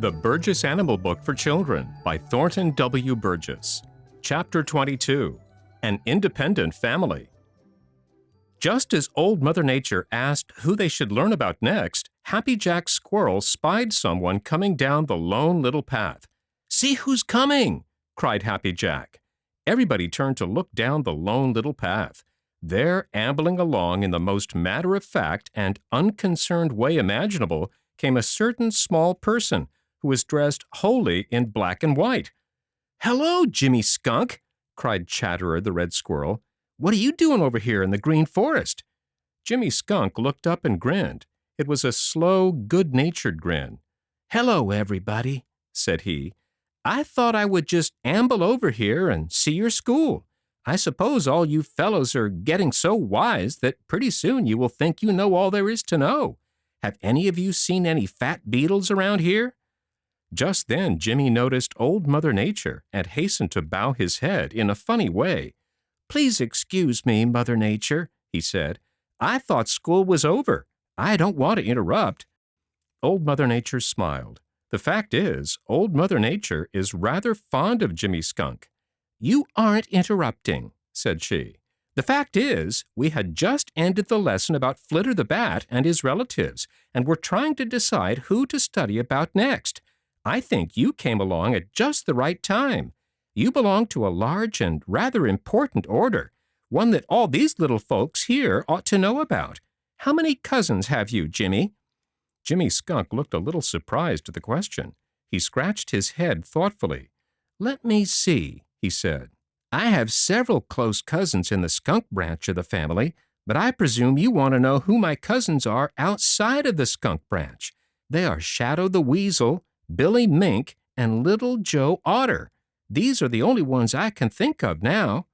The Burgess Animal Book for Children by Thornton W. Burgess. Chapter 22. An Independent Family. Just as Old Mother Nature asked who they should learn about next, Happy Jack Squirrel spied someone coming down the lone little path. "See who's coming!" cried Happy Jack. Everybody turned to look down the lone little path. There, ambling along in the most matter-of-fact and unconcerned way imaginable, came a certain small person who was dressed wholly in black and white. "Hello, Jimmy Skunk!" cried Chatterer the Red Squirrel. "What are you doing over here in the Green Forest?" Jimmy Skunk looked up and grinned. It was a slow, good-natured grin. "Hello, everybody," said he. "I thought I would just amble over here and see your school. I suppose all you fellows are getting so wise that pretty soon you will think you know all there is to know. Have any of you seen any fat beetles around here?" Just then Jimmy noticed Old Mother Nature and hastened to bow his head in a funny way. "Please excuse me, Mother Nature," he said. "I thought school was over. I don't want to interrupt." Old Mother Nature smiled. The fact is, Old Mother Nature is rather fond of Jimmy Skunk. "You aren't interrupting," said she. "The fact is, we had just ended the lesson about Flitter the Bat and his relatives, and we're trying to decide who to study about next. I think you came along at just the right time. You belong to a large and rather important order, one that all these little folks here ought to know about. How many cousins have you, Jimmy?" Jimmy Skunk looked a little surprised at the question. He scratched his head thoughtfully. "Let me see," he said. "I have several close cousins in the skunk branch of the family, but I presume you want to know who my cousins are outside of the skunk branch. They are Shadow the Weasel, Billy Mink, and Little Joe Otter. These are the only ones I can think of now."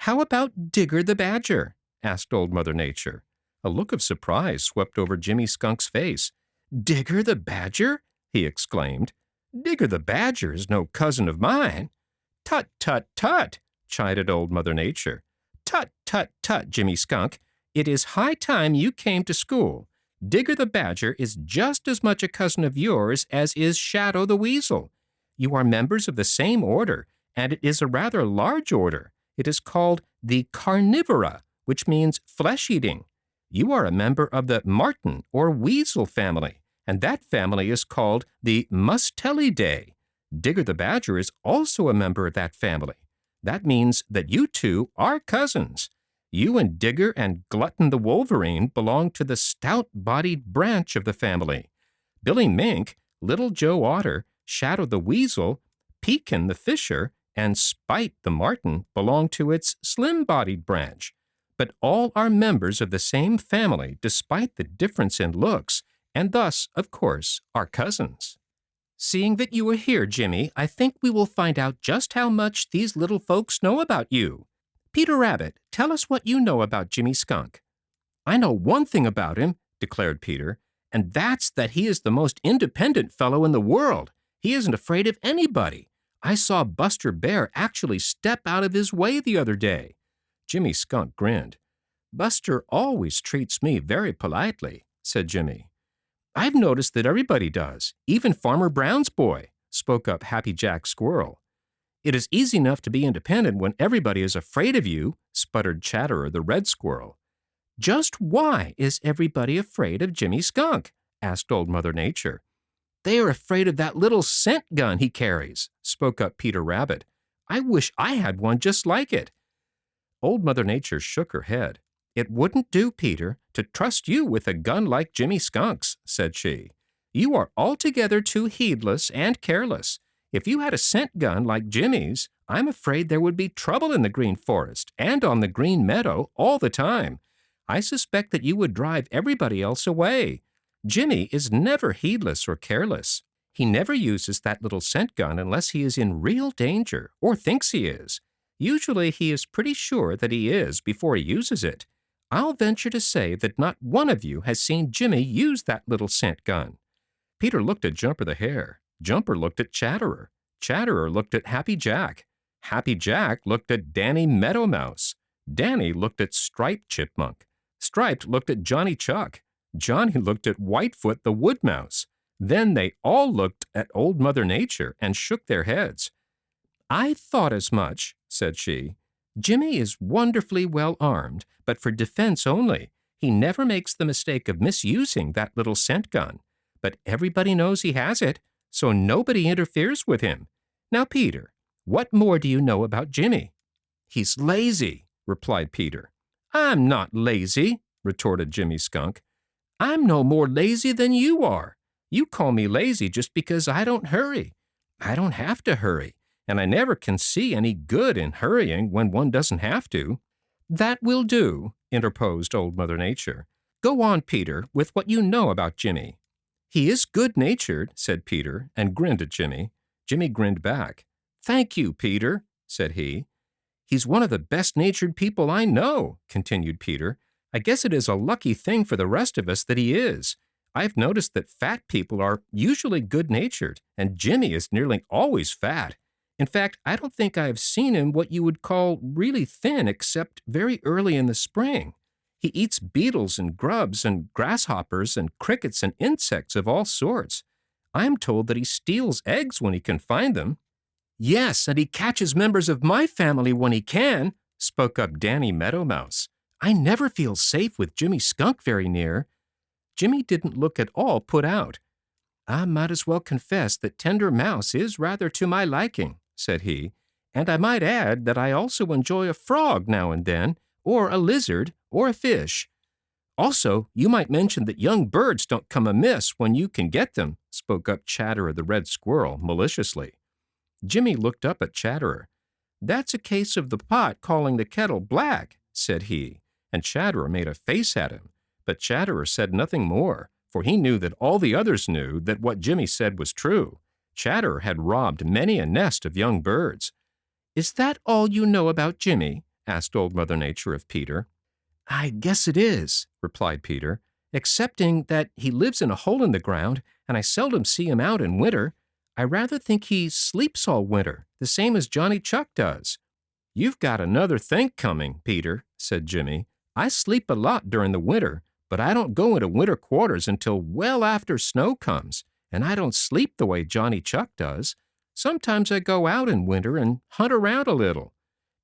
"How about Digger the Badger?" asked Old Mother Nature. A look of surprise swept over Jimmy Skunk's face. "Digger the Badger?" he exclaimed. "Digger the Badger is no cousin of mine." "Tut, tut, tut!" chided Old Mother Nature. "Tut, tut, tut, Jimmy Skunk. It is high time you came to school. Digger the Badger is just as much a cousin of yours as is Shadow the Weasel. You are members of the same order, and it is a rather large order. It is called the Carnivora, which means flesh-eating. You are a member of the Marten or Weasel family, and that family is called the Mustelidae. Digger the Badger is also a member of that family. That means that you two are cousins. You and Digger and Glutton the Wolverine belong to the stout-bodied branch of the family. Billy Mink, Little Joe Otter, Shadow the Weasel, Pekin the Fisher, and Spite the Marten belong to its slim-bodied branch. But all are members of the same family despite the difference in looks, and thus, of course, are cousins. Seeing that you are here, Jimmy, I think we will find out just how much these little folks know about you. Peter Rabbit, tell us what you know about Jimmy Skunk." "I know one thing about him," declared Peter, "and that's that he is the most independent fellow in the world. He isn't afraid of anybody. I saw Buster Bear actually step out of his way the other day." Jimmy Skunk grinned. "Buster always treats me very politely," said Jimmy. "I've noticed that everybody does, even Farmer Brown's boy," spoke up Happy Jack Squirrel. "It is easy enough to be independent when everybody is afraid of you," sputtered Chatterer the Red Squirrel. "Just why is everybody afraid of Jimmy Skunk?" asked Old Mother Nature. "They are afraid of that little scent gun he carries," spoke up Peter Rabbit. "I wish I had one just like it." Old Mother Nature shook her head. "It wouldn't do, Peter, to trust you with a gun like Jimmy Skunk's," said she. "You are altogether too heedless and careless. If you had a scent gun like Jimmy's, I'm afraid there would be trouble in the Green Forest and on the Green Meadow all the time. I suspect that you would drive everybody else away. Jimmy is never heedless or careless. He never uses that little scent gun unless he is in real danger or thinks he is. Usually he is pretty sure that he is before he uses it. I'll venture to say that not one of you has seen Jimmy use that little scent gun." Peter looked at Jumper the Hare. Jumper looked at Chatterer. Chatterer looked at Happy Jack. Happy Jack looked at Danny Meadow Mouse. Danny looked at Striped Chipmunk. Striped looked at Johnny Chuck. Johnny looked at Whitefoot the Wood Mouse. Then they all looked at Old Mother Nature and shook their heads. "I thought as much," said she. "Jimmy is wonderfully well armed, but for defense only. He never makes the mistake of misusing that little scent gun. But everybody knows he has it, so nobody interferes with him. Now, Peter, what more do you know about Jimmy?" "He's lazy," replied Peter. "I'm not lazy," retorted Jimmy Skunk. "I'm no more lazy than you are. You call me lazy just because I don't hurry. I don't have to hurry, and I never can see any good in hurrying when one doesn't have to." "That will do," interposed Old Mother Nature. "Go on, Peter, with what you know about Jimmy." "He is good-natured," said Peter, and grinned at Jimmy. Jimmy grinned back. "Thank you, Peter," said he. "He's one of the best-natured people I know," continued Peter. "I guess it is a lucky thing for the rest of us that he is. I've noticed that fat people are usually good-natured, and Jimmy is nearly always fat. In fact, I don't think I have seen him what you would call really thin except very early in the spring. He eats beetles and grubs and grasshoppers and crickets and insects of all sorts. I'm told that he steals eggs when he can find them." "Yes, and he catches members of my family when he can," spoke up Danny Meadow Mouse. "I never feel safe with Jimmy Skunk very near." Jimmy didn't look at all put out. "I might as well confess that tender mouse is rather to my liking," said he, "and I might add that I also enjoy a frog now and then, or a lizard, or a fish." "Also, you might mention that young birds don't come amiss when you can get them," spoke up Chatterer the Red Squirrel maliciously. Jimmy looked up at Chatterer. "That's a case of the pot calling the kettle black," said he, and Chatterer made a face at him. But Chatterer said nothing more, for he knew that all the others knew that what Jimmy said was true. Chatterer had robbed many a nest of young birds. "Is that all you know about Jimmy?" asked Old Mother Nature of Peter. "I guess it is," replied Peter, "excepting that he lives in a hole in the ground, and I seldom see him out in winter. I rather think he sleeps all winter, the same as Johnny Chuck does." "You've got another think coming, Peter," said Jimmy. "I sleep a lot during the winter, but I don't go into winter quarters until well after snow comes, and I don't sleep the way Johnny Chuck does. Sometimes I go out in winter and hunt around a little."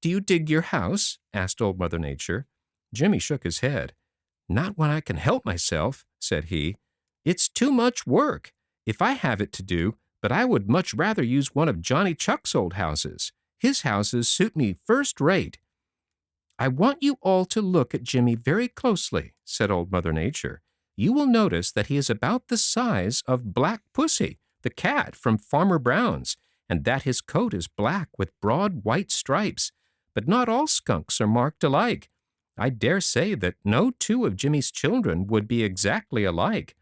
"Do you dig your house?" asked Old Mother Nature. Jimmy shook his head. "Not when I can help myself," said he. "It's too much work, if I have it to do, but I would much rather use one of Johnny Chuck's old houses. His houses suit me first rate." "I want you all to look at Jimmy very closely," said Old Mother Nature. "You will notice that he is about the size of Black Pussy, the cat from Farmer Brown's, and that his coat is black with broad white stripes. But not all skunks are marked alike. I dare say that no two of Jimmy's children would be exactly alike.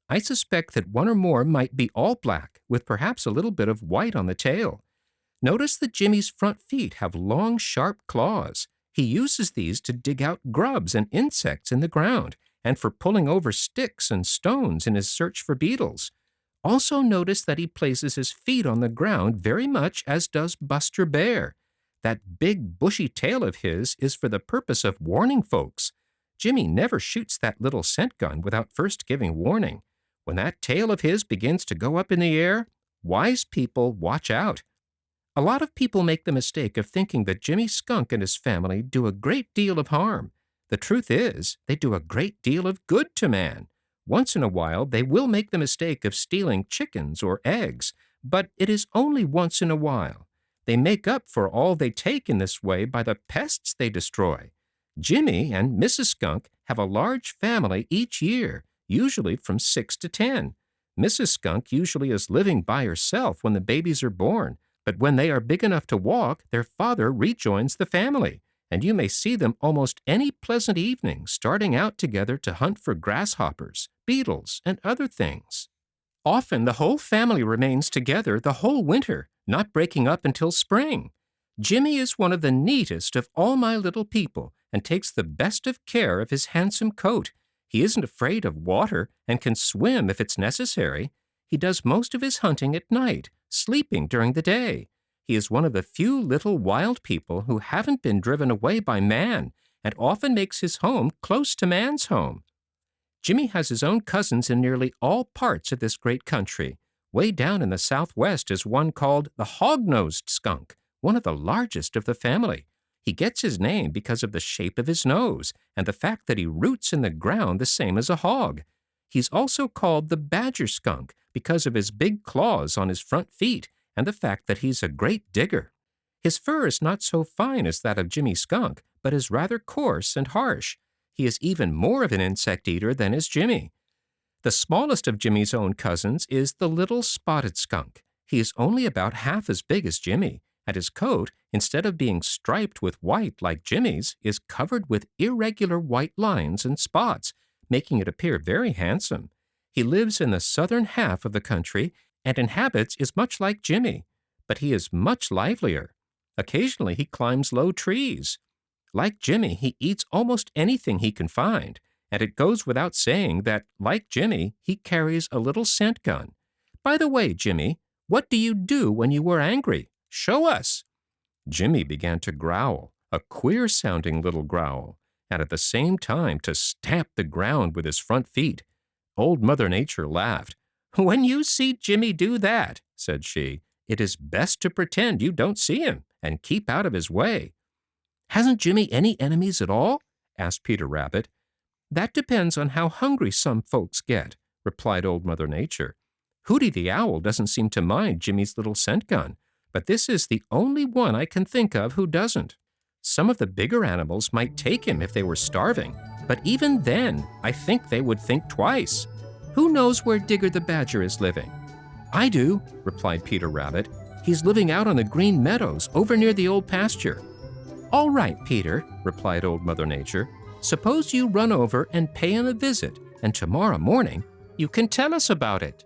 I suspect that one or more might be all black, with perhaps a little bit of white on the tail. Notice that Jimmy's front feet have long, sharp claws. He uses these to dig out grubs and insects in the ground, and for pulling over sticks and stones in his search for beetles. Also notice that he places his feet on the ground very much as does Buster Bear. That big, bushy tail of his is for the purpose of warning folks. Jimmy never shoots that little scent gun without first giving warning. When that tail of his begins to go up in the air, wise people watch out. A lot of people make the mistake of thinking that Jimmy Skunk and his family do a great deal of harm. The truth is, they do a great deal of good to man. Once in a while, they will make the mistake of stealing chickens or eggs, but it is only once in a while. They make up for all they take in this way by the pests they destroy. Jimmy and Mrs. Skunk have a large family each year, usually from 6 to 10. Mrs. Skunk usually is living by herself when the babies are born, but when they are big enough to walk, their father rejoins the family, and you may see them almost any pleasant evening starting out together to hunt for grasshoppers, beetles, and other things. Often the whole family remains together the whole winter, not breaking up until spring. Jimmy is one of the neatest of all my little people and takes the best of care of his handsome coat. He isn't afraid of water and can swim if it's necessary. He does most of his hunting at night, sleeping during the day. He is one of the few little wild people who haven't been driven away by man and often makes his home close to man's home. Jimmy has his own cousins in nearly all parts of this great country. Way down in the Southwest is one called the hog-nosed skunk, one of the largest of the family. He gets his name because of the shape of his nose and the fact that he roots in the ground the same as a hog. He's also called the badger skunk because of his big claws on his front feet and the fact that he's a great digger. His fur is not so fine as that of Jimmy Skunk, but is rather coarse and harsh. He is even more of an insect eater than is Jimmy. The smallest of Jimmy's own cousins is the little spotted skunk. He is only about half as big as Jimmy, and his coat, instead of being striped with white like Jimmy's, is covered with irregular white lines and spots, making it appear very handsome. He lives in the southern half of the country and in habits is much like Jimmy, but he is much livelier. Occasionally he climbs low trees. Like Jimmy, he eats almost anything he can find, and it goes without saying that, like Jimmy, he carries a little scent gun. By the way, Jimmy, what do you do when you are angry? Show us. Jimmy began to growl, a queer-sounding little growl, and at the same time to stamp the ground with his front feet. Old Mother Nature laughed. "When you see Jimmy do that," said she, "it is best to pretend you don't see him and keep out of his way." "Hasn't Jimmy any enemies at all?" asked Peter Rabbit. "That depends on how hungry some folks get," replied Old Mother Nature. "Hooty the Owl doesn't seem to mind Jimmy's little scent gun, but this is the only one I can think of who doesn't. Some of the bigger animals might take him if they were starving, but even then, I think they would think twice. Who knows where Digger the Badger is living?" "I do," replied Peter Rabbit. "He's living out on the Green Meadows over near the old pasture." "All right, Peter," replied Old Mother Nature. "Suppose you run over and pay him a visit, and tomorrow morning you can tell us about it."